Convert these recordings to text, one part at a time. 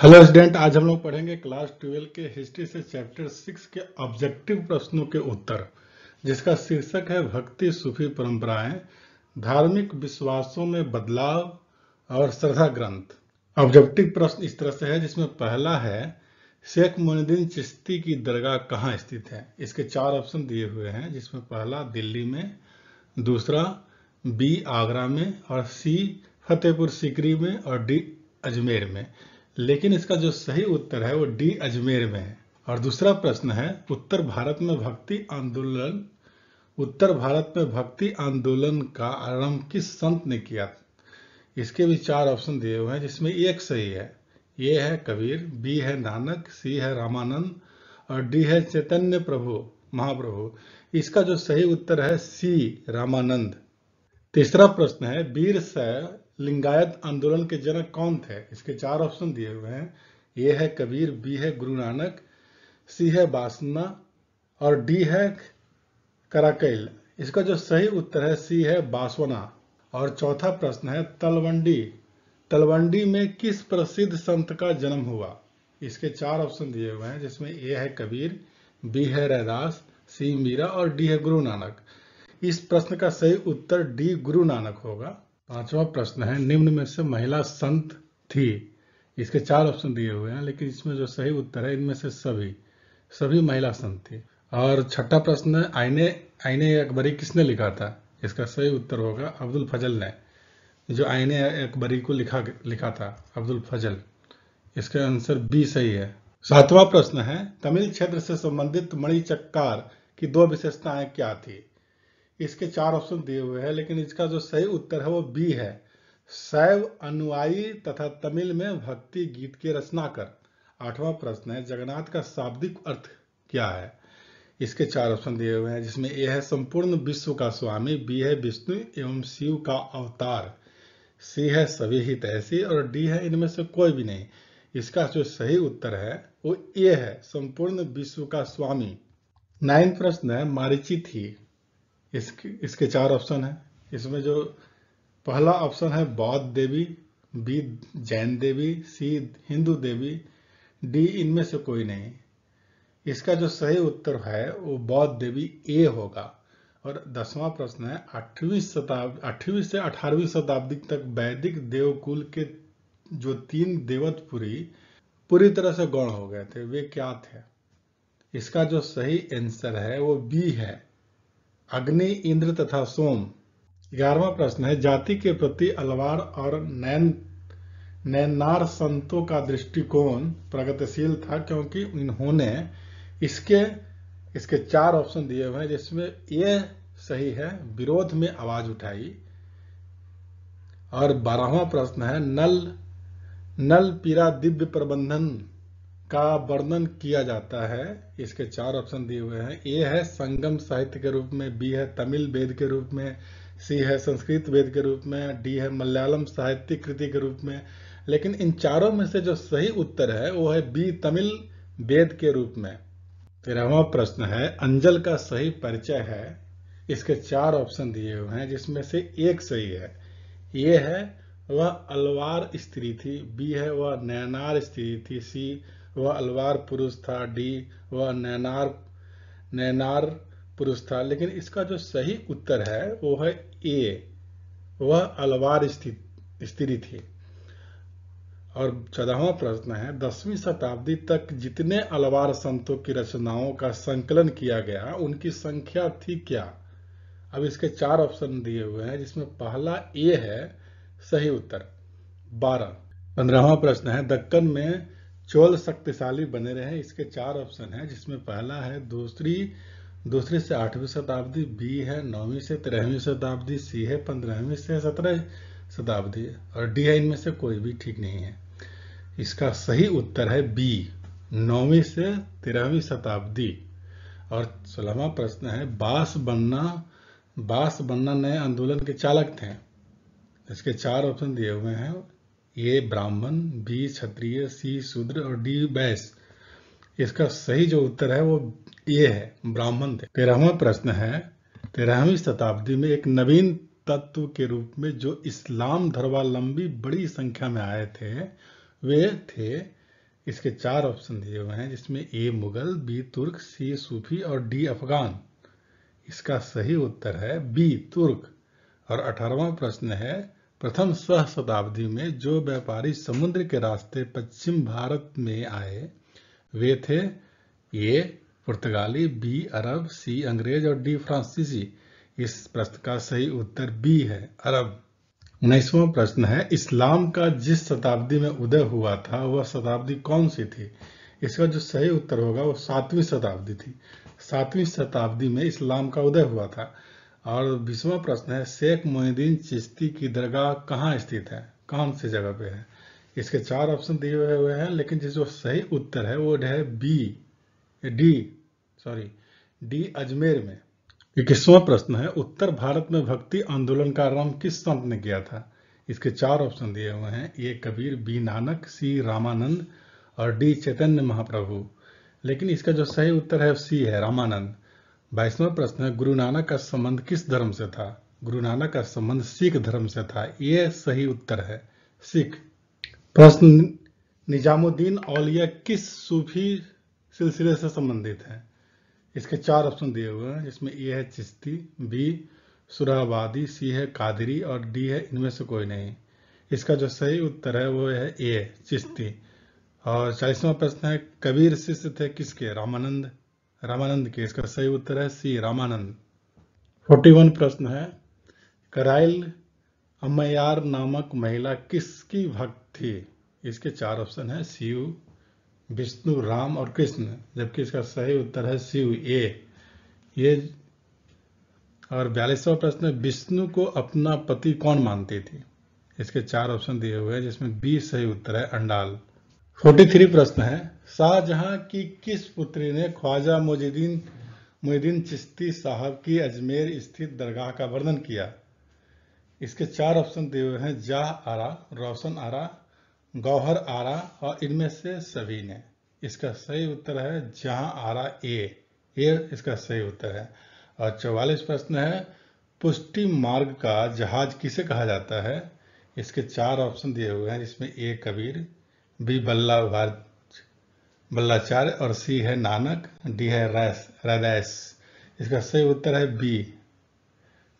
Hello student, आज हम लोग पढ़ेंगे क्लास 12 के हिस्ट्री से चैप्टर 6 के ऑब्जेक्टिव प्रश्नों के उत्तर, जिसका शीर्षक है भक्ति सूफी परंपराएं, धार्मिक विश्वासों में बदलाव और श्रद्धा ग्रंथ। ऑब्जेक्टिव प्रश्न इस तरह से है, जिसमें पहला है शेख मोइनुद्दीन चिश्ती की दरगाह कहाँ स्थित है। इसके 4 ऑप्शन दिए हुए हैं, जिसमें पहला दिल्ली में, दूसरा बी आगरा में, और सी फतेहपुर सीकरी में, और डी अजमेर में। लेकिन इसका जो सही उत्तर है वो डी अजमेर में है। और दूसरा प्रश्न है उत्तर भारत में भक्ति आंदोलन का आरंभ किस संत ने किया। इसके भी 4 ऑप्शन दिए हुए हैं, जिसमें एक सही है। ए है कबीर, बी है नानक, सी है रामानंद, और डी है चैतन्य प्रभु महाप्रभु। इसका जो सही उत्तर है सी रामानंद। तीसरा प्रश्न है वीर शैव लिंगायत आंदोलन के जनक कौन थे। इसके 4 ऑप्शन दिए हुए हैं। ए है कबीर, बी है गुरु नानक, सी है बासना, और डी है कराकैल। इसका जो सही उत्तर है सी है बासवना। और चौथा प्रश्न है तलवंडी में किस प्रसिद्ध संत का जन्म हुआ। इसके 4 ऑप्शन दिए हुए हैं, जिसमें ए है कबीर, बी है रैदास, सी मीरा, और डी है गुरु नानक। इस प्रश्न का सही उत्तर डी गुरु नानक होगा। पांचवा प्रश्न है निम्न में से महिला संत थी। इसके 4 ऑप्शन दिए हुए हैं, लेकिन इसमें जो सही उत्तर है इनमें से सभी महिला संत थी। और छठा प्रश्न है आईने अकबरी किसने लिखा था। इसका सही उत्तर होगा अब्दुल फजल ने, जो आईने अकबरी को लिखा था अब्दुल फजल। इसका आंसर बी सही है। सातवां प्रश्न है तमिल क्षेत्र से संबंधित मणिचक्कार की 2 विशेषताएं क्या थी। इसके 4 ऑप्शन दिए हुए हैं, लेकिन इसका जो सही उत्तर है वो बी है, शैव अनुयायी तथा तमिल में भक्ति गीत के रचनाकर। आठवां प्रश्न है जगन्नाथ का शाब्दिक अर्थ क्या है। इसके 4 ऑप्शन दिए हुए हैं, जिसमें ए है संपूर्ण विश्व का स्वामी, बी है विष्णु एवं शिव का अवतार, सी है सभी ही तैसी, और डी है इनमें से कोई भी नहीं। इसका जो सही उत्तर है वो ए है संपूर्ण विश्व का स्वामी। 9वां प्रश्न है मारीची थी। इसके 4 ऑप्शन है। इसमें जो पहला ऑप्शन है बौद्ध देवी, बी जैन देवी, सी हिंदू देवी, डी इनमें से कोई नहीं। इसका जो सही उत्तर है वो बौद्ध देवी ए होगा। और 10वां प्रश्न है 8वीं से 18वीं शताब्दी तक वैदिक देवकुल के जो 3 देवतपुरी पूरी तरह से गौण हो गए थे, वे क्या थे। इसका जो सही आंसर है वो बी है, अग्नि, इंद्र तथा सोम। 11वां प्रश्न है जाति के प्रति अलवार और नैनार संतों का दृष्टिकोण प्रगतिशील था, क्योंकि इन्होंने इसके 4 ऑप्शन दिए हुए हैं, जिसमें ये सही है विरोध में आवाज उठाई। और 12वां प्रश्न है नल पीरा दिव्य प्रबंधन का वर्णन किया जाता है। इसके 4 ऑप्शन दिए हुए हैं। ए है संगम साहित्य के रूप में, बी है तमिल वेद के रूप में, सी है संस्कृत वेद के रूप में, डी है मलयालम साहित्य कृति के रूप में। लेकिन इन चारों में से जो सही उत्तर है वो है बी तमिल वेद के रूप में। 13वां प्रश्न है अंजल का सही परिचय है। इसके 4 ऑप्शन दिए हुए हैं, जिसमें से एक सही है। ये है वह अलवार स्त्री थी, बी है वह नैनार स्त्री थी, सी वह अलवार पुरुष था, डी वह नैनार पुरुष था। लेकिन इसका जो सही उत्तर है वो है ए, वह अलवार स्त्री थी। और 14वां प्रश्न है 10वीं शताब्दी तक जितने अलवार संतों की रचनाओं का संकलन किया गया उनकी संख्या थी क्या। अब इसके 4 ऑप्शन दिए हुए हैं, जिसमें पहला ए है सही उत्तर 12। 15वां प्रश्न है दक्कन में चोल शक्तिशाली बने रहे। इसके 4 ऑप्शन है, जिसमें पहला है दूसरी से 8वीं शताब्दी, बी है 9वीं से 13वीं शताब्दी, सी है 15वीं से 17वीं शताब्दी, और डी है इनमें से कोई भी ठीक नहीं है। इसका सही उत्तर है बी 9वीं से 13वीं शताब्दी। और 16वां प्रश्न है बास बनना नए आंदोलन के चालक थे। इसके 4 ऑप्शन दिए हुए हैं। ए ब्राह्मण, बी क्षत्रिय, सी शूद्र, और डी वैश्य। इसका सही जो उत्तर है वो ए है, ब्राह्मण थे। 13वां प्रश्न है 13वीं शताब्दी में एक नवीन तत्व के रूप में जो इस्लाम धर्मावलंबी बड़ी संख्या में आए थे वे थे इसके 4 ऑप्शन दिए हुए हैं, जिसमें ए मुगल, बी तुर्क, सी सूफी और डी अफगान। इसका सही उत्तर है बी तुर्क। और 18वां प्रश्न है, प्रथम सहस्त्राब्दी में जो व्यापारी समुद्र के रास्ते पश्चिम भारत में आए वे थे ए पुर्तगाली, बी अरब, सी अंग्रेज और डी फ्रांसीसी। इस प्रश्न का सही उत्तर बी है, अरब। 19वां प्रश्न है, इस्लाम का जिस शताब्दी में उदय हुआ था वह शताब्दी कौन सी थी? इसका जो सही उत्तर होगा वो 7वीं शताब्दी थी। 7वीं शताब्दी में इस्लाम का उदय हुआ था। और 20वां प्रश्न है, शेख मोइनुद्दीन चिश्ती की दरगाह कहाँ स्थित है, कौन सी जगह पे है? इसके 4 ऑप्शन दिए हुए हैं, लेकिन जो सही उत्तर है वो है डी अजमेर में। 21वां प्रश्न है, उत्तर भारत में भक्ति आंदोलन का आरंभ किस संत ने किया था? इसके 4 ऑप्शन दिए हुए हैं, ए कबीर, बी नानक, सी रामानंद और डी चैतन्य महाप्रभु। लेकिन इसका जो सही उत्तर है सी है, रामानंद। 22वां प्रश्न है, गुरु नानक का संबंध किस धर्म से था? गुरु नानक का संबंध सिख धर्म से था। ये सही उत्तर है, सिख। प्रश्न, निजामुद्दीन औलिया किस सूफी सिलसिले से संबंधित है? इसके 4 ऑप्शन दिए हुए हैं, जिसमें ए है चिश्ती, बी सुराबादी, सी है कादरी और डी है इनमें से कोई नहीं। इसका जो सही उत्तर है वो है ए चिश्ती। और 40वां प्रश्न है, कबीर शिष्य थे किसके? रामानंद के। इसका सही उत्तर है सी रामानंद। 41 प्रश्न है, कराइल अम्मयार नामक महिला किसकी भक्त थी? इसके 4 ऑप्शन है, शिव, विष्णु, राम और कृष्ण, जबकि इसका सही उत्तर है शिव, ये। और 42वां प्रश्न है, विष्णु को अपना पति कौन मानती थी? इसके 4 ऑप्शन दिए हुए हैं, जिसमें बी सही उत्तर है, अंडाल। 43 प्रश्न है, शाहजहां की किस पुत्री ने ख्वाजा मोइनुद्दीन चिश्ती साहब की अजमेर स्थित दरगाह का वर्णन किया? इसके 4 ऑप्शन दिए हुए हैं, जाह आरा, रोशन आरा, गौहर आरा और इनमें से सभी ने। इसका सही उत्तर है जहां आरा, ए इसका सही उत्तर है। और 44 प्रश्न है, पुष्टि मार्ग का जहाज किसे कहा जाता है? इसके 4 ऑप्शन दिए हुए हैं, जिसमें ए कबीर, बी बल्लाचार्य और सी है नानक, डी है रैदास। इसका सही उत्तर है बी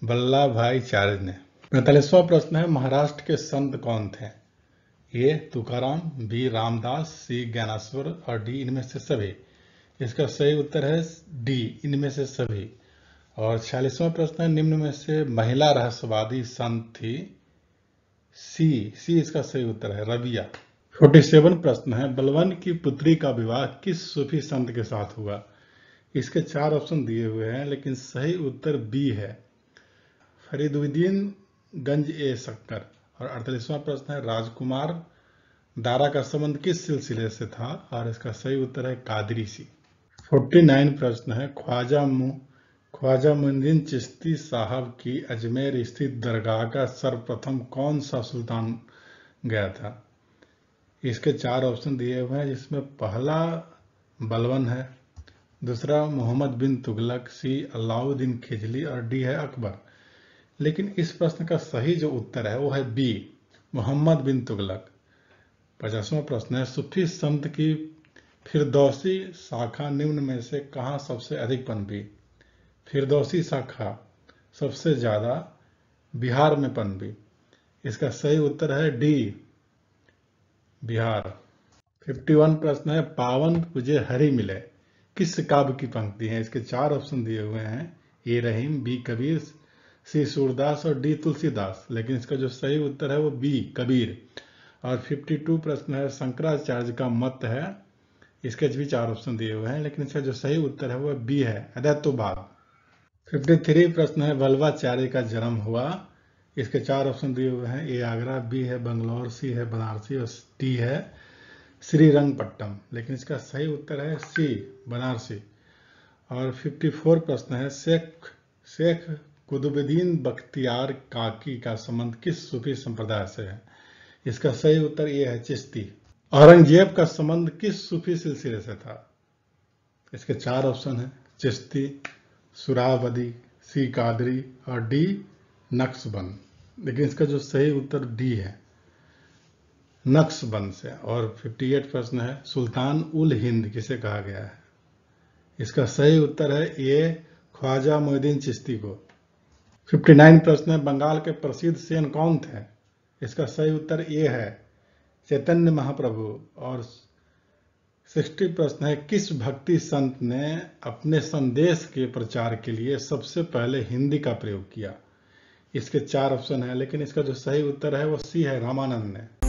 बल्लाभाईचार्य ने। 45वां प्रश्न है, महाराष्ट्र के संत कौन थे? ए तुकाराम, बी रामदास, सी ज्ञानेश्वर और डी इनमें से सभी। इसका सही उत्तर है डी इनमें से सभी। और 46वां प्रश्न है, निम्न में से महिला रहस्यवादी संत थी? सी इसका सही उत्तर है, रबिया। 47 प्रश्न है, बलवन की पुत्री का विवाह किस सूफी संत के साथ हुआ? इसके 4 ऑप्शन दिए हुए हैं, लेकिन सही उत्तर बी है, फरीदुद्दीन गंज ए शक्कर। और 48वां प्रश्न है, राजकुमार दारा का संबंध किस सिलसिले से था? और इसका सही उत्तर है कादरी सी। 49 प्रश्न है, ख्वाजा मोइनुद्दीन चिश्ती साहब की अजमेर स्थित दरगाह का सर्वप्रथम कौन सा सुल्तान गया था? इसके 4 ऑप्शन दिए हुए हैं, जिसमें पहला बलवन है, दूसरा मोहम्मद बिन तुगलक, सी अलाउद्दीन खिजली और डी है अकबर। लेकिन इस प्रश्न का सही जो उत्तर है वो है बी, मोहम्मद बिन तुगलक। 50वां प्रश्न है, सूफी संत की फिरदौसी शाखा निम्न में से कहाँ सबसे अधिक पनपी? फिरदौसी शाखा सबसे ज्यादा बिहार में पनपी। इसका सही उत्तर है डी, बिहार। 51 प्रश्न है, पावन तुझे हरि मिले किस काव्य की पंक्ति है? इसके 4 ऑप्शन दिए हुए हैं, ए रहीम, बी कबीर, सी सूरदास और डी तुलसीदास। लेकिन इसका जो सही उत्तर है वो बी कबीर। और 52 प्रश्न है, शंकराचार्य का मत है? इसके भी 4 ऑप्शन दिए हुए हैं, लेकिन इसका जो सही उत्तर है वो बी है, अद्वैतवाद। 53 प्रश्न है, वल्लभाचार्य का जन्म हुआ? इसके 4 ऑप्शन दिए हुए हैं, ए आगरा, बी है बंगलौर, सी है बनारसी और डी है श्रीरंगपट्टम। लेकिन इसका सही उत्तर है सी, बनारसी। और 54 प्रश्न है, शेख कुतुबुद्दीन बख्तियार काकी का संबंध किस सूफी संप्रदाय से है? इसका सही उत्तर ये है, चिश्ती। औरंगजेब का संबंध किस सूफी सिलसिले से था? इसके 4 ऑप्शन है, चिश्ती, सुराबदी, सी कादरी और डी नक्शबंद। लेकिन इसका जो सही उत्तर डी है, नक्शबंद से। और 58 प्रश्न है, सुल्तान उल हिंद किसे कहा गया है? इसका सही उत्तर है ए, ख्वाजा मोइनुद्दीन चिश्ती को। 59 प्रश्न है, बंगाल के प्रसिद्ध सेन कौन थे? इसका सही उत्तर ए है, चैतन्य महाप्रभु। और 60 प्रश्न है, किस भक्ति संत ने अपने संदेश के प्रचार के लिए सबसे पहले हिंदी का प्रयोग किया? इसके 4 ऑप्शन है, लेकिन इसका जो सही उत्तर है वो सी है, रामानंद ने।